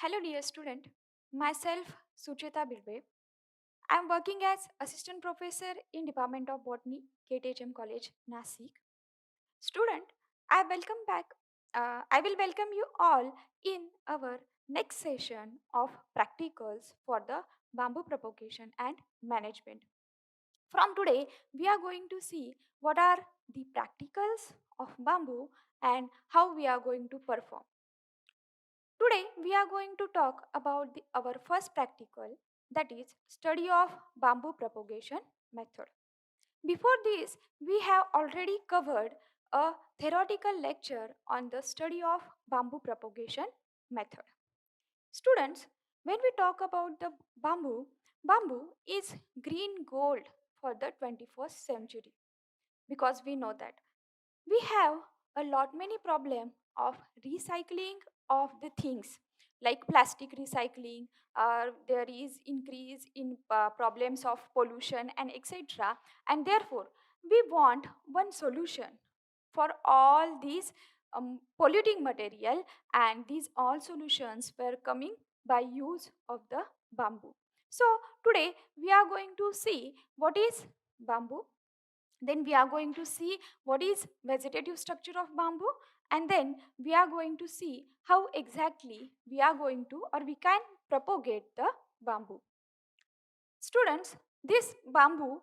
Hello, dear student. Myself, Sucheta Bilbe. I am working as assistant professor in Department of Botany, KTHM College, Nasik. Student, I welcome back. I will welcome you all in our next session of practicals for the bamboo propagation and management. From today, we are going to see what are the practicals of bamboo and how we are going to perform. Today we are going to talk about our first practical, that is study of bamboo propagation method. Before this, we have already covered a theoretical lecture on the study of bamboo propagation method. Students, when we talk about the bamboo is green gold for the 21st century because we know that we have a lot many problem of recycling of the things like plastic recycling, there is increase in problems of pollution and etc, and therefore we want one solution for all these polluting material, and these all solutions were coming by use of the bamboo. So today we are going to see what is bamboo, then we are going to see what is vegetative structure of bamboo, and then we are going to see how exactly we are going to or we can propagate the bamboo. Students, this bamboo,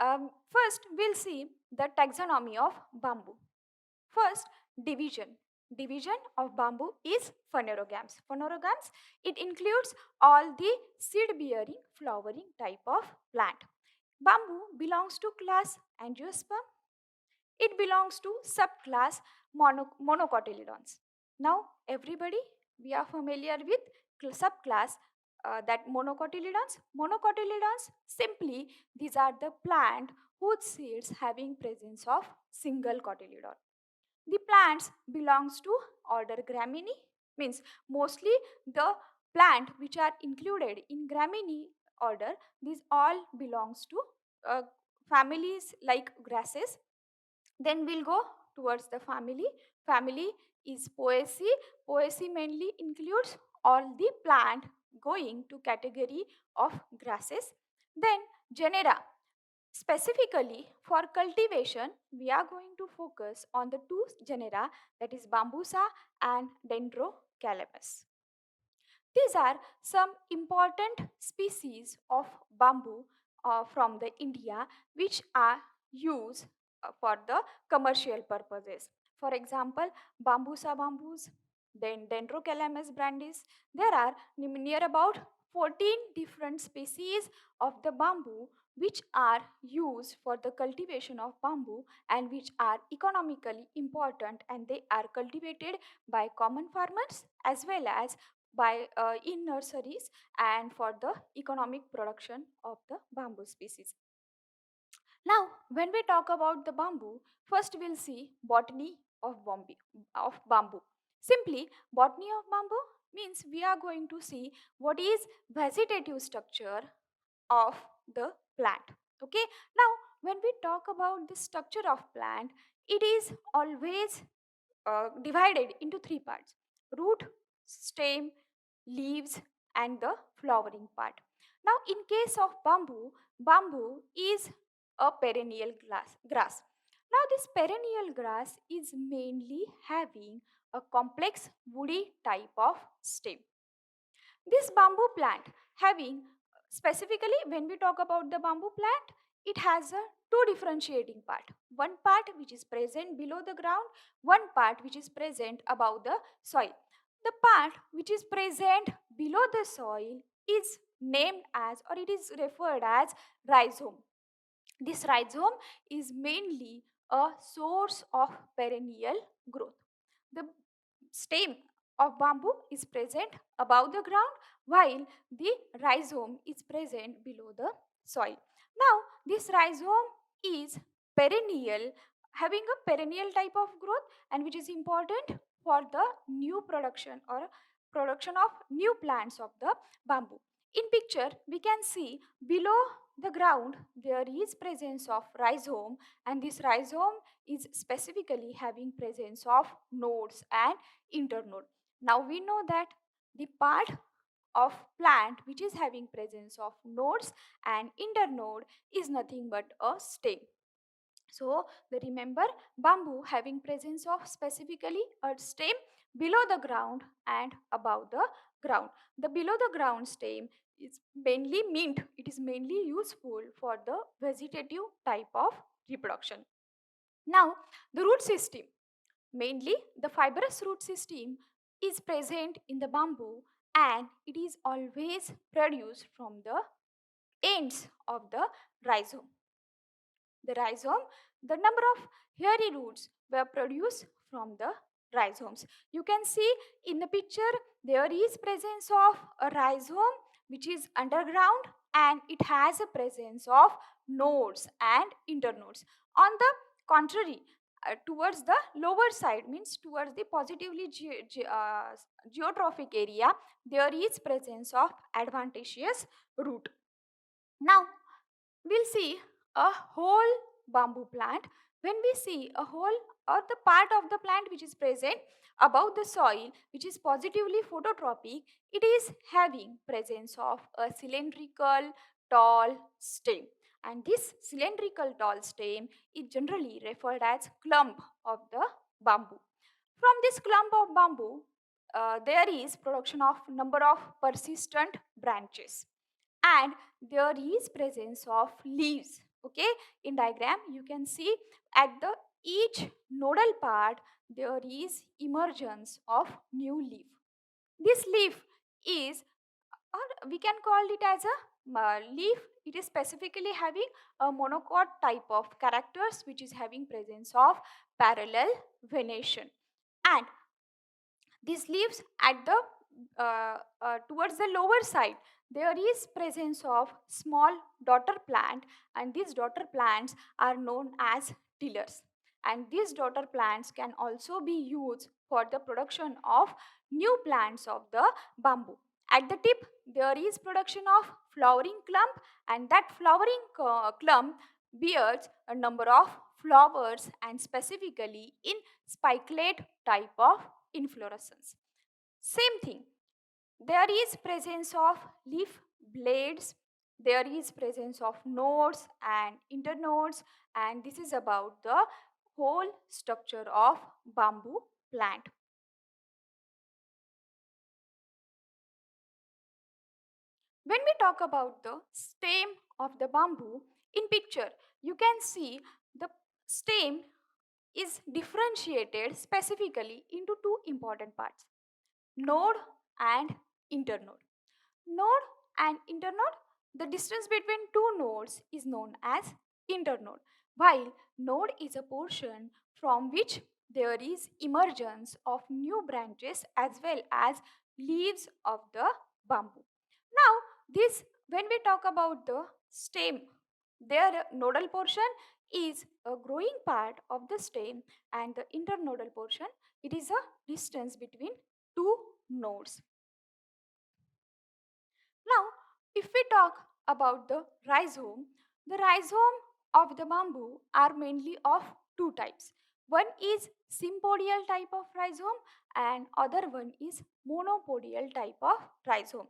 first we'll see the taxonomy of bamboo. First, division. Division of bamboo is phanerogams. Phanerogams, it includes all the seed-bearing, flowering type of plant. Bamboo belongs to class Angiosperm. It belongs to subclass monocotyledons. Now, everybody, we are familiar with subclass that monocotyledons. Monocotyledons, simply, these are the plant whose seeds having presence of single cotyledon. The plants belongs to order Gramineae, means mostly the plant which are included in Gramineae order, these all belongs to uh, families like grasses. Then we'll go towards the family. Family is Poaceae. Poaceae mainly includes all the plant going to category of grasses. Then genera. Specifically for cultivation, we are going to focus on the two genera, that is Bambusa and Dendrocalamus. These are some important species of bamboo from the India which are used for the commercial purposes. For example, Bambusa bamboos, then Dendrocalamus brandis. There are near about 14 different species of the bamboo which are used for the cultivation of bamboo and which are economically important, and they are cultivated by common farmers as well as by in nurseries and for the economic production of the bamboo species. Now, when we talk about the bamboo, first we'll see botany of bamboo. Simply, botany of bamboo means we are going to see what is vegetative structure of the plant. Okay. Now, when we talk about the structure of plant, it is always divided into three parts: root, stem, leaves, and the flowering part. Now, in case of bamboo, bamboo is a perennial grass. Now, this perennial grass is mainly having a complex woody type of stem. This bamboo plant having, specifically when we talk about the bamboo plant, it has a two differentiating part. One part which is present below the ground, one part which is present above the soil. The part which is present below the soil is named as, or it is referred as, rhizome. This rhizome is mainly a source of perennial growth. The stem of bamboo is present above the ground while the rhizome is present below the soil. Now, this rhizome is perennial, having a perennial type of growth, and which is important for the new production or production of new plants of the bamboo. In picture, we can see below the ground there is presence of rhizome, and this rhizome is specifically having presence of nodes and internode. Now we know that The part of plant which is having presence of nodes and internode is nothing but a stem. So the remember bamboo having presence of specifically a stem below the ground and above the ground. The below the ground stem is mainly meant, it is mainly useful for the vegetative type of reproduction. Now the root system, mainly the fibrous root system is present in the bamboo and it is always produced from the ends of the rhizome. The rhizome, the number of hairy roots were produced from the rhizomes. You can see in the picture there is presence of a rhizome which is underground and it has a presence of nodes and internodes. On the contrary, towards the lower side, means towards the positively geotrophic area, there is presence of adventitious root. Now we'll see a whole bamboo plant. When we see a whole or the part of the plant which is present above the soil, which is positively phototropic, it is having presence of a cylindrical tall stem, and this cylindrical tall stem is generally referred as clump of the bamboo. From this clump of bamboo, there is production of number of persistent branches and there is presence of leaves. Okay, in diagram you can see at the each nodal part there is emergence of new leaf. This leaf is, or we can call it as a leaf, it is specifically having a monocot type of characters which is having presence of parallel venation, and these leaves at the towards the lower side there is presence of small daughter plant, and these daughter plants are known as tillers, and these daughter plants can also be used for the production of new plants of the bamboo. At the tip there is production of flowering clump, and that flowering clump bears a number of flowers and specifically in spikelet type of inflorescence. Same thing, there is presence of leaf blades, there is presence of nodes and internodes, and this is about the whole structure of bamboo plant. When we talk about the stem of the bamboo, in picture you can see the stem is differentiated specifically into two important parts, node and internode. Node and internode, the distance between two nodes is known as internode, while node is a portion from which there is emergence of new branches as well as leaves of the bamboo. Now, this when we talk about the stem, their nodal portion is a growing part of the stem, and the internodal portion, it is a distance between two nodes. Now, if we talk about the rhizome of the bamboo are mainly of two types. One is sympodial type of rhizome and other one is monopodial type of rhizome.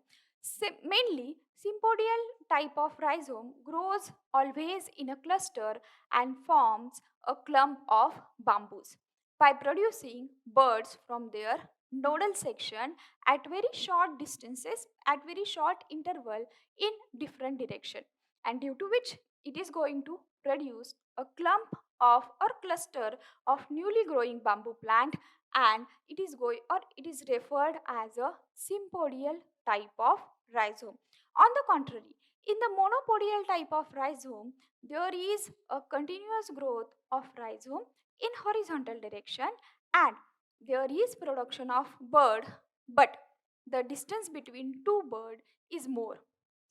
Mainly, sympodial type of rhizome grows always in a cluster and forms a clump of bamboos by producing buds from their nodal section at very short distances, at very short interval in different direction, and due to which it is going to produce a clump of or cluster of newly growing bamboo plant, and it is going or it is referred as a sympodial type of rhizome. On the contrary, in the monopodial type of rhizome there is a continuous growth of rhizome in horizontal direction, and there is production of bud, but the distance between two bud is more,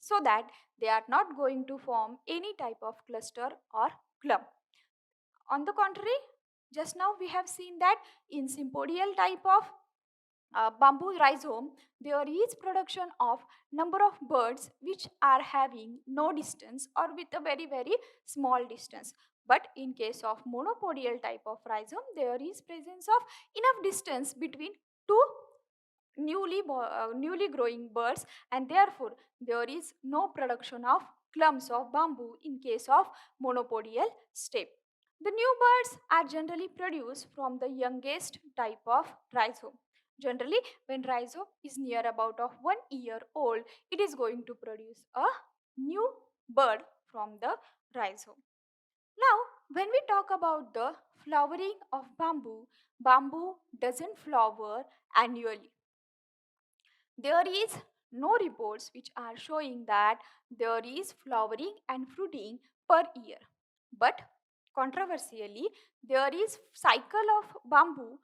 so that they are not going to form any type of cluster or clump. On the contrary, just now we have seen that in sympodial type of bamboo rhizome there is production of number of birds which are having no distance or with a very small distance, but in case of monopodial type of rhizome there is presence of enough distance between two newly growing buds, and therefore there is no production of clumps of bamboo in case of monopodial stem. The new buds are generally produced from the youngest type of rhizome. Generally, when rhizome is near about of 1 year old, it is going to produce a new bud from the rhizome. Now, when we talk about the flowering of bamboo, bamboo doesn't flower annually. There is no reports which are showing that there is flowering and fruiting per year. But controversially, there is cycle of bamboo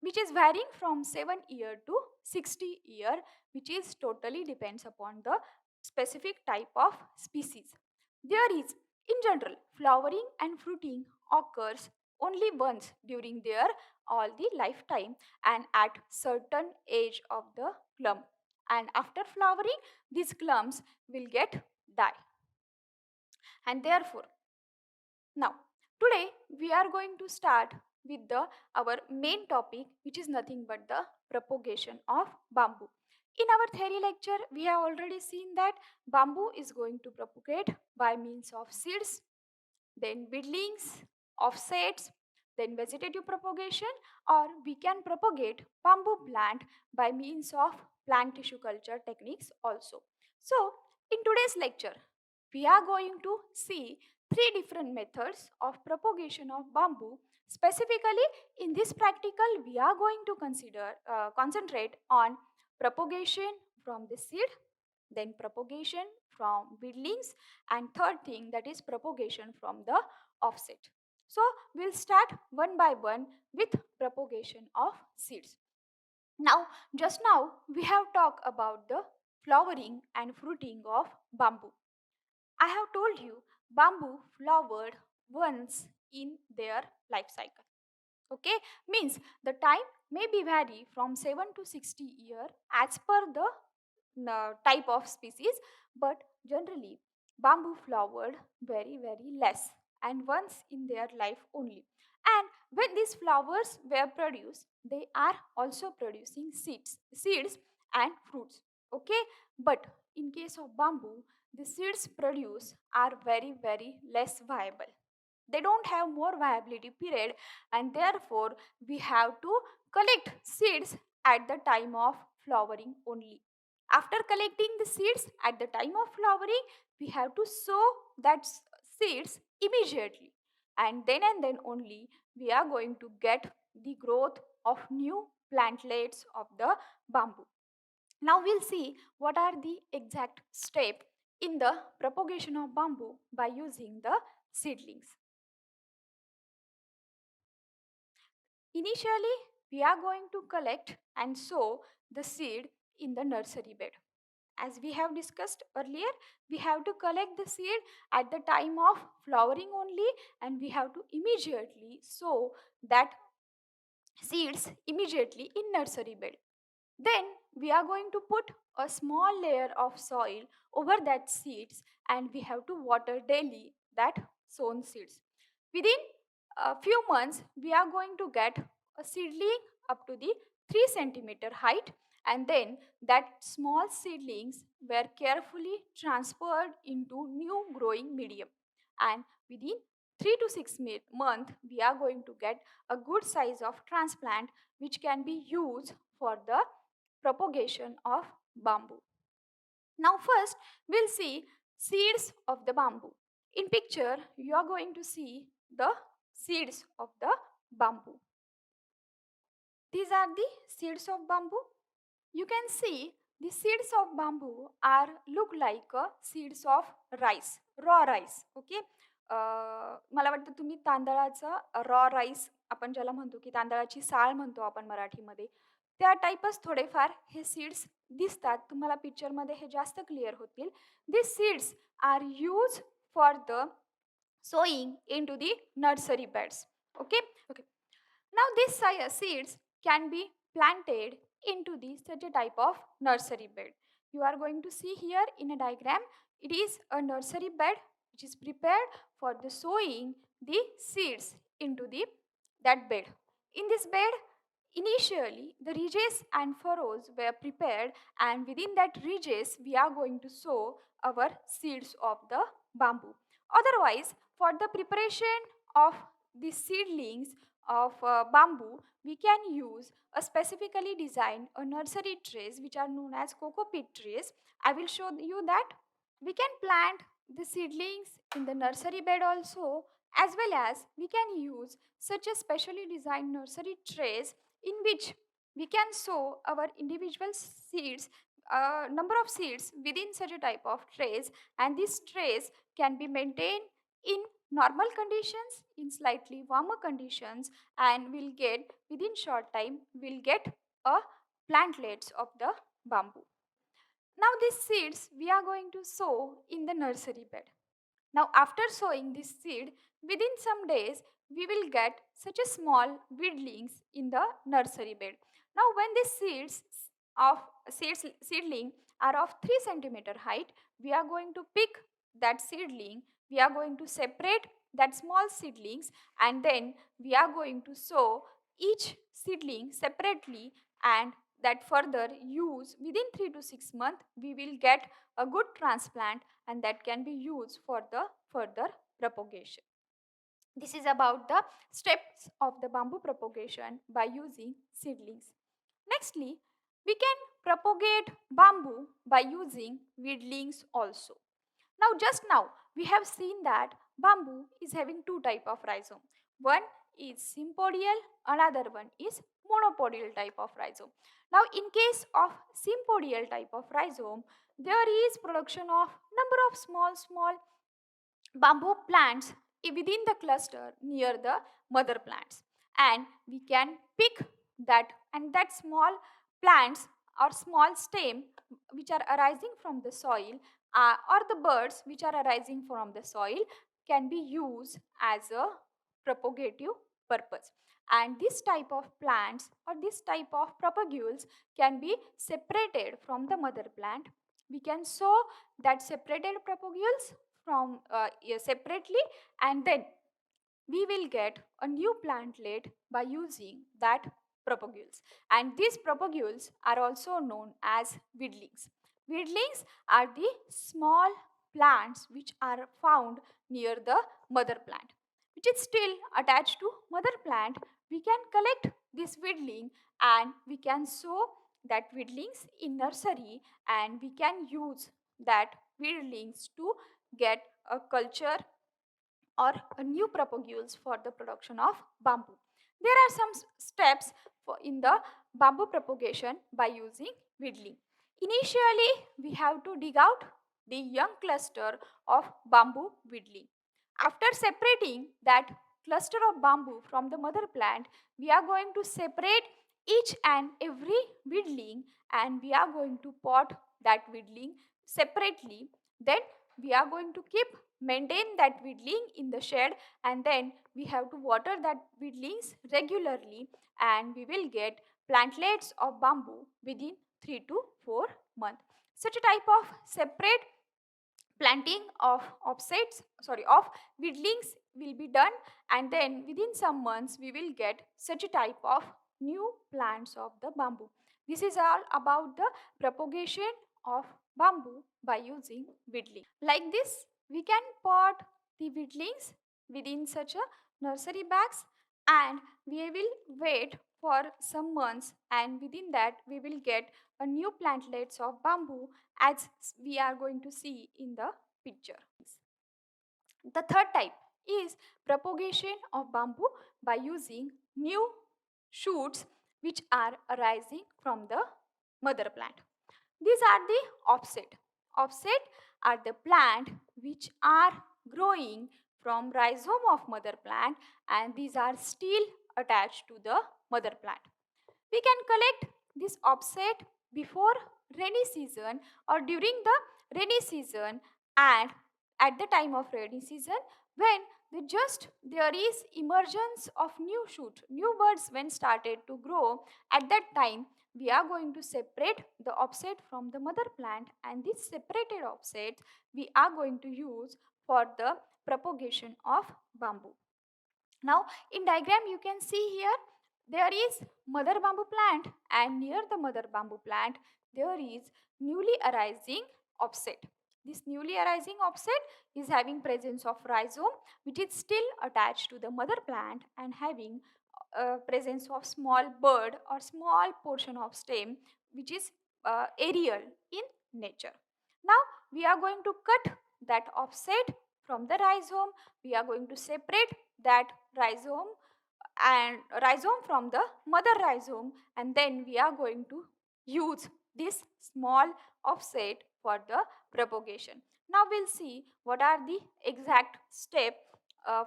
which is varying from 7 year to 60 year, which is totally depends upon the specific type of species. There is in general flowering and fruiting occurs only once during their all the lifetime and at certain age of the clump, and after flowering these clumps will get die. And therefore, now today we are going to start with the our main topic, which is nothing but the propagation of bamboo. In our theory lecture we have already seen that bamboo is going to propagate by means of seeds, then seedlings, offsets, then vegetative propagation, or we can propagate bamboo plant by means of plant tissue culture techniques also. So, in today's lecture, we are going to see three different methods of propagation of bamboo. Specifically, in this practical, we are going to concentrate on propagation from the seed, then propagation from seedlings, and third thing, that is propagation from the offset. So we'll start one by one with propagation of seeds. Now, just now we have talked about the flowering and fruiting of bamboo. I have told you bamboo flowered once in their life cycle. Okay, means the time may be vary from 7 to 60 year as per the type of species, but generally bamboo flowered very less and once in their life only. And when these flowers were produced, they are also producing seeds and fruits. Okay, but in case of bamboo, the seeds produced are very less viable. They don't have more viability period, and therefore we have to collect seeds at the time of flowering only. After collecting the seeds at the time of flowering, we have to sow that seeds immediately, and then only we are going to get the growth of new plantlets of the bamboo. Now we'll see what are the exact steps in the propagation of bamboo by using the seedlings. Initially, we are going to collect and sow the seed in the nursery bed. As we have discussed earlier, we have to collect the seed at the time of flowering only, and we have to immediately sow that seeds immediately in nursery bed. Then we are going to put a small layer of soil over that seeds, and we have to water daily that sown seeds. Within a few months, we are going to get a seedling up to the 3 centimeter height, and then that small seedlings were carefully transferred into new growing medium. And within 3 to 6 months, we are going to get a good size of transplant which can be used for the propagation of bamboo. Now first we'll see seeds of the bamboo. In picture you are going to see the seeds of the bamboo. These are the seeds of bamboo. You can see the seeds of bamboo are look like seeds of rice, raw rice. Okay. मला वाटतं तुम्ही तांदळाचा raw rice आपण ज्याला म्हणतो की तांदळाची साळ म्हणतो आपण मराठीमध्ये, त्या टाईपच थोडेफार हे सीड्स दिसतात. तुम्हाला पिक्चरमध्ये हे जास्त क्लिअर होतील. This seeds are use for the sowing into the nursery beds. Okay. Okay. Now these seeds can be planted into the such a type of nursery bed. You are going to see here in a diagram, it is a nursery bed which is prepared for the sowing the seeds into the that bed. In this bed, Initially, the ridges and furrows were prepared, and within that ridges, we are going to sow our seeds of the bamboo. Otherwise, for the preparation of the seedlings of bamboo, we can use a specifically designed nursery trays which are known as coco peat trays. I will show you that. We can plant the seedlings in the nursery bed also, as well as we can use such a specially designed nursery trays in which we can sow our individual seeds, number of seeds within such a type of trays, and these trays can be maintained in normal conditions, in slightly warmer conditions, and we'll get within short time we'll get a plantlets of the bamboo. Now these seeds we are going to sow in the nursery bed. Now after sowing this seed, within some days we will get such a small weedlings in the nursery bed. Now when these of seedling are of 3 centimeter height, we are going to pick that seedling, we are going to separate that small seedlings, and then we are going to sow each seedling separately, and that further use within 3 to 6 months we will get a good transplant, and that can be used for the further propagation. This is about the steps of the bamboo propagation by using seedlings. Nextly, we can propagate bamboo by using weedlings also. Now we have seen that bamboo is having two type of rhizome. One is sympodial, another one is monopodial type of rhizome. Now in case of sympodial type of rhizome, there is production of number of small bamboo plants within the cluster near the mother plants, and we can pick that, and that small plants or small stem which are arising from the soil, or the birds which are arising from the soil can be used as a propagative purpose, and this type of plants or this type of propagules can be separated from the mother plant. We can sow that separated propagules from separately, and then we will get a new plantlet by using that propagules, and these propagules are also known as weedlings. Weedlings are the small plants which are found near the mother plant, which is still attached to mother plant. We can collect this weedling, and we can sow that weedlings in nursery, and we can use that weedlings to get a culture or a new propagules for the production of bamboo. There are some steps in the bamboo propagation by using weedling. Initially, we have to dig out the young cluster of bamboo weedling. After separating that cluster of bamboo from the mother plant, we are going to separate each and every weedling, and we are going to pot that weedling separately. Then we are going to keep maintain that weedling in the shed, and then we have to water that weedlings regularly, and we will get plantlets of bamboo within 3 to 4 months. Such a type of separate planting of weedlings will be done, and then within some months we will get such a type of new plants of the bamboo. This is all about the propagation of bamboo by using weedling. Like this, we can pot the weedlings within such a nursery bags, and we will wait for some months, and within that we will get a new plantlets of bamboo, as we are going to see in the picture. The third type is propagation of bamboo by using new shoots which are arising from the mother plant. These are the offset. Offset are the plant which are growing from rhizome of mother plant, and these are still attached to the mother plant. We can collect this offset before rainy season or during the rainy season, and at the time of rainy season when there is emergence of new shoot, new buds when started to grow. At that time we are going to separate the offset from the mother plant, and this separated offset we are going to use for the propagation of bamboo. Now in diagram you can see here There is mother bamboo plant, and near the mother bamboo plant there is newly arising offset. This newly arising offset is having presence of rhizome which is still attached to the mother plant and having presence of small bud or small portion of stem which is aerial in nature. Now we are going to cut that offset from the rhizome. We are going to separate that rhizome from the mother rhizome, and then we are going to use this small offset for the propagation. Now we'll see what are the exact step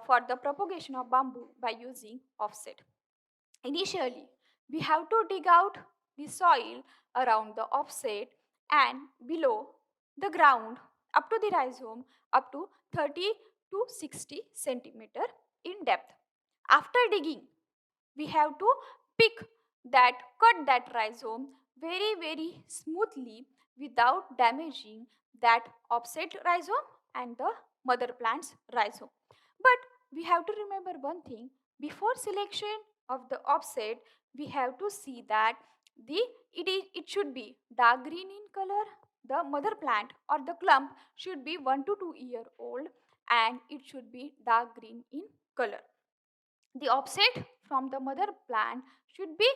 for the propagation of bamboo by using offset. Initially, we have to dig out the soil around the offset and below the ground up to the rhizome up to 30 to 60 centimeter in depth. After digging, we have to pick cut that rhizome very smoothly without damaging that offset rhizome and the mother plant's rhizome. But we have to remember one thing: before selection of the offset, we have to see that it should be dark green in color. The mother plant or the clump should be 1 to 2 year old, and it should be dark green in color. The offset from the mother plant should be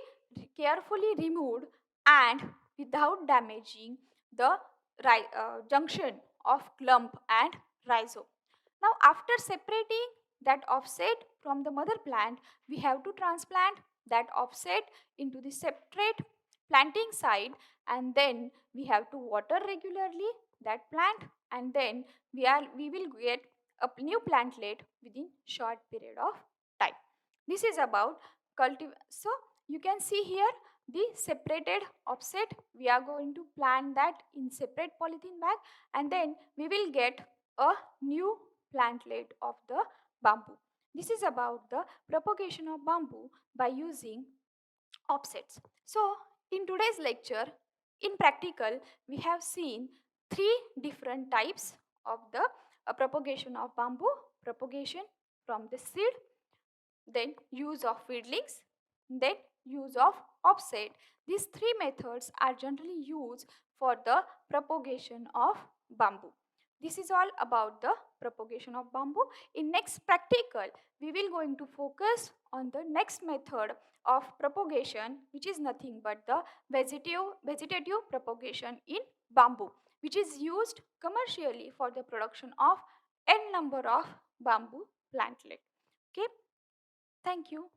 carefully removed and without damaging the junction of clump and rhizome. Now, after separating that offset from the mother plant, we have to transplant that offset into the separate planting site, and then we have to water regularly that plant, and then we will get a new plantlet within short period of time. This is about so you can see here the separated offset. We are going to plant that in separate polythene bag, and then we will get a new plantlet of the bamboo. This is about the propagation of bamboo by using offsets. So in today's lecture, in practical, we have seen three different types of the propagation of bamboo: propagation from the seed, then use of feedlings, then use of offset. These three methods are generally used for the propagation of bamboo. This is all about the propagation of bamboo. In next practical, we will going to focus on the next method of propagation, which is nothing but the vegetative propagation in bamboo, which is used commercially for the production of n number of bamboo plantlet. Okay. Thank you.